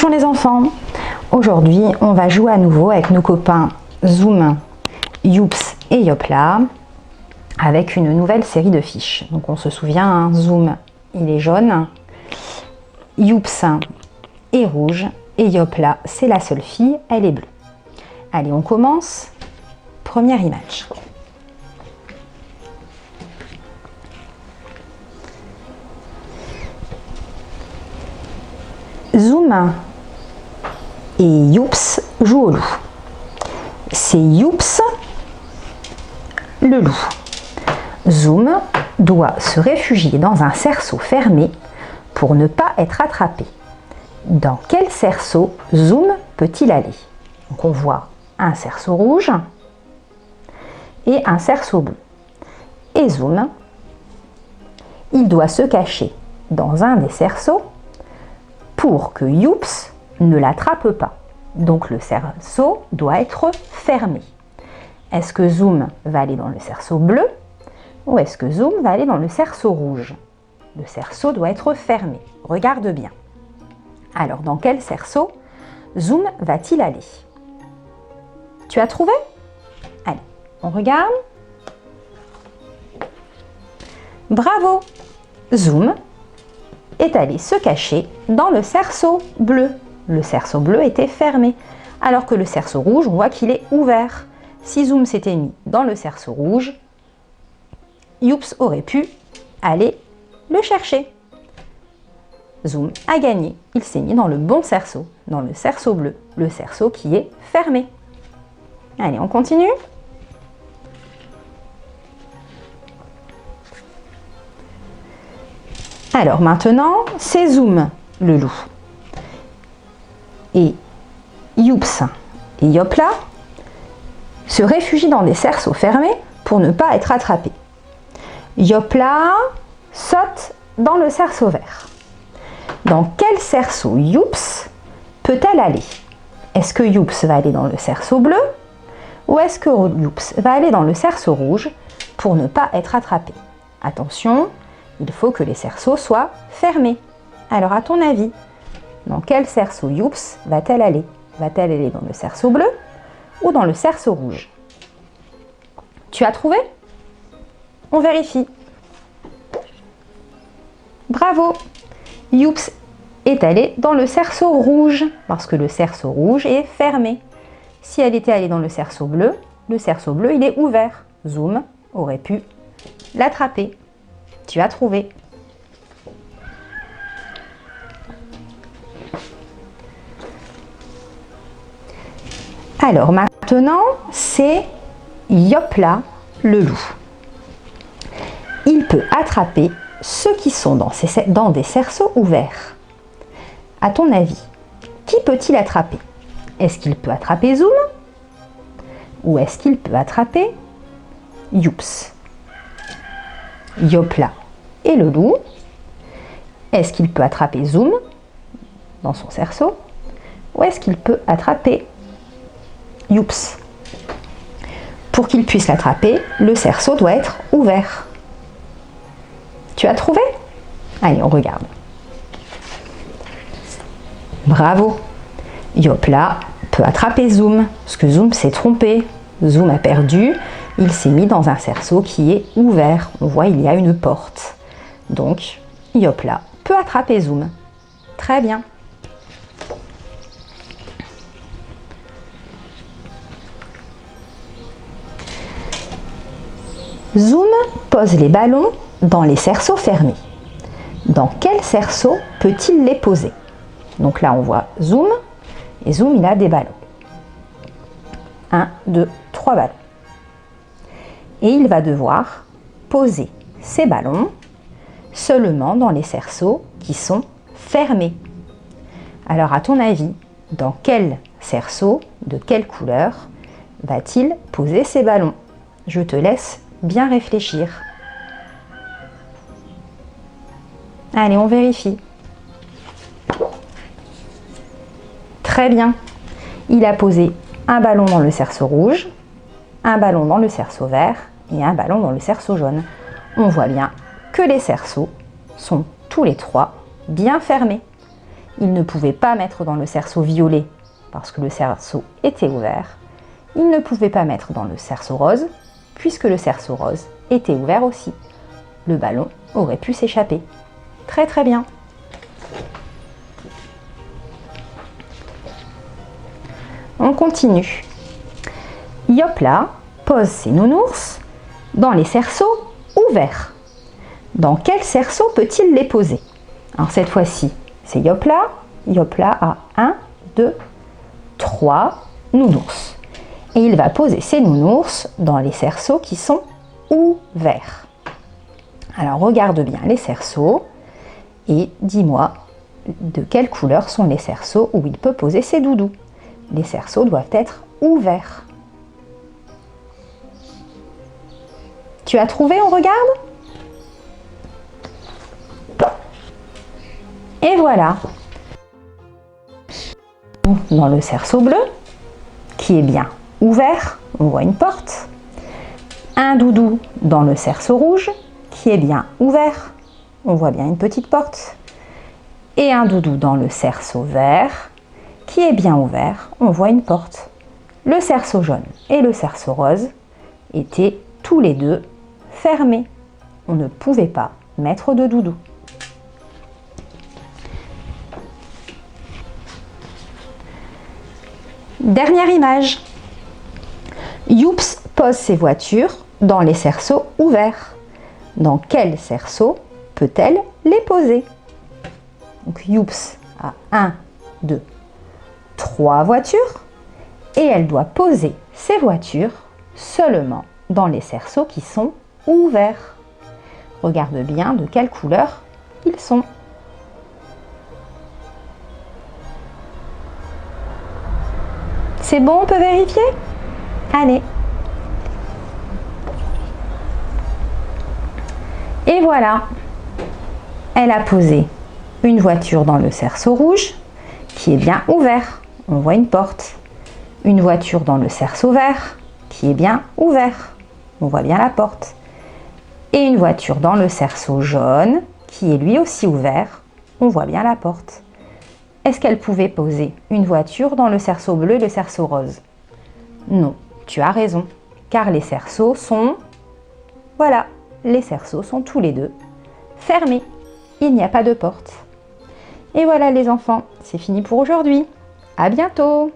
Bonjour les enfants, aujourd'hui on va jouer à nouveau avec nos copains Zoom, Youps et Yopla avec une nouvelle série de fiches. Donc on se souvient, hein, Zoom il est jaune, Youps est rouge et Yopla c'est la seule fille, elle est bleue. Allez on commence, première image. Zoom et Youps jouent au loup. C'est Youps le loup. Zoom doit se réfugier dans un cerceau fermé pour ne pas être attrapé. Dans quel cerceau Zoom peut-il aller? Donc on voit un cerceau rouge et un cerceau bleu. Et Zoom, il doit se cacher dans un des cerceaux pour que Youps ne l'attrape pas. Donc le cerceau doit être fermé. Est-ce que Zoom va aller dans le cerceau bleu ou est-ce que Zoom va aller dans le cerceau rouge? Le cerceau doit être fermé. Regarde bien. Alors dans quel cerceau Zoom va-t-il aller? Tu as trouvé? Allez, on regarde. Bravo! Zoom est allé se cacher dans le cerceau bleu. Le cerceau bleu était fermé, alors que le cerceau rouge, on voit qu'il est ouvert. Si Zoom s'était mis dans le cerceau rouge, Youps aurait pu aller le chercher. Zoom a gagné, il s'est mis dans le bon cerceau, dans le cerceau bleu, le cerceau qui est fermé. Allez, on continue. Alors maintenant, c'est Zoom, le loup. Et Youps et Yopla se réfugient dans des cerceaux fermés pour ne pas être attrapés. Yopla saute dans le cerceau vert. Dans quel cerceau Youps peut-elle aller? Est-ce que Youps va aller dans le cerceau bleu ou est-ce que Youps va aller dans le cerceau rouge pour ne pas être attrapé? Attention, il faut que les cerceaux soient fermés. Alors à ton avis, dans quel cerceau Youps va-t-elle aller? Va-t-elle aller dans le cerceau bleu ou dans le cerceau rouge? Tu as trouvé? On vérifie. Bravo! Youps est allée dans le cerceau rouge parce que le cerceau rouge est fermé. Si elle était allée dans le cerceau bleu il est ouvert. Zoom aurait pu l'attraper. Tu as trouvé. Alors maintenant, c'est Yopla le loup. Il peut attraper ceux qui sont dans des cerceaux ouverts. À ton avis, qui peut-il attraper? Est-ce qu'il peut attraper Zoom? Ou est-ce qu'il peut attraper Youps? Yopla et le loup. Est-ce qu'il peut attraper Zoom dans son cerceau? Ou est-ce qu'il peut attraper Youps? Pour qu'il puisse l'attraper, le cerceau doit être ouvert. Tu as trouvé? Allez, on regarde. Bravo! Yopla peut attraper Zoom, parce que Zoom s'est trompé. Zoom a perdu, il s'est mis dans un cerceau qui est ouvert. On voit, il y a une porte. Donc, Yopla peut attraper Zoom. Très bien. Zoom pose les ballons dans les cerceaux fermés. Dans quel cerceau peut-il les poser? Donc là, on voit Zoom, et Zoom, il a des ballons. 1, 2, 3 ballons. Et il va devoir poser ces ballons seulement dans les cerceaux qui sont fermés. Alors, à ton avis, dans quel cerceau, de quelle couleur, va-t-il poser ces ballons? Je te laisse bien réfléchir. Allez, on vérifie. Très bien. Il a posé un ballon dans le cerceau rouge, un ballon dans le cerceau vert et un ballon dans le cerceau jaune. On voit bien que les cerceaux sont tous les trois bien fermés. Il ne pouvait pas mettre dans le cerceau violet parce que le cerceau était ouvert. Il ne pouvait pas mettre dans le cerceau rose puisque le cerceau rose était ouvert aussi. Le ballon aurait pu s'échapper. Très très bien. On continue. Yopla pose ses nounours dans les cerceaux ouverts. Dans quel cerceau peut-il les poser? Alors cette fois-ci, c'est Yopla. Yopla a 1, 2, 3 nounours. Et il va poser ses nounours dans les cerceaux qui sont ouverts. Alors regarde bien les cerceaux et dis-moi de quelle couleur sont les cerceaux où il peut poser ses doudous. Les cerceaux doivent être ouverts. Tu as trouvé? On regarde? Et voilà. Dans le cerceau bleu, qui est bien ouvert, on voit une porte. Un doudou dans le cerceau rouge, qui est bien ouvert, on voit bien une petite porte. Et un doudou dans le cerceau vert, qui est bien ouvert, on voit une porte. Le cerceau jaune et le cerceau rose étaient tous les deux fermés. On ne pouvait pas mettre de doudou. Dernière image. Youps pose ses voitures dans les cerceaux ouverts. Dans quel cerceau peut-elle les poser? Donc Youps a 1, 2, 3 voitures et elle doit poser ses voitures seulement dans les cerceaux qui sont ouverts. Regarde bien de quelle couleur ils sont. C'est bon, on peut vérifier? Allez. Et voilà. Elle a posé une voiture dans le cerceau rouge qui est bien ouvert. On voit une porte. Une voiture dans le cerceau vert qui est bien ouvert. On voit bien la porte. Et une voiture dans le cerceau jaune qui est lui aussi ouvert. On voit bien la porte. Est-ce qu'elle pouvait poser une voiture dans le cerceau bleu et le cerceau rose? Non, tu as raison, car les cerceaux sont... Voilà, les cerceaux sont tous les deux fermés. Il n'y a pas de porte. Et voilà les enfants, c'est fini pour aujourd'hui. À bientôt!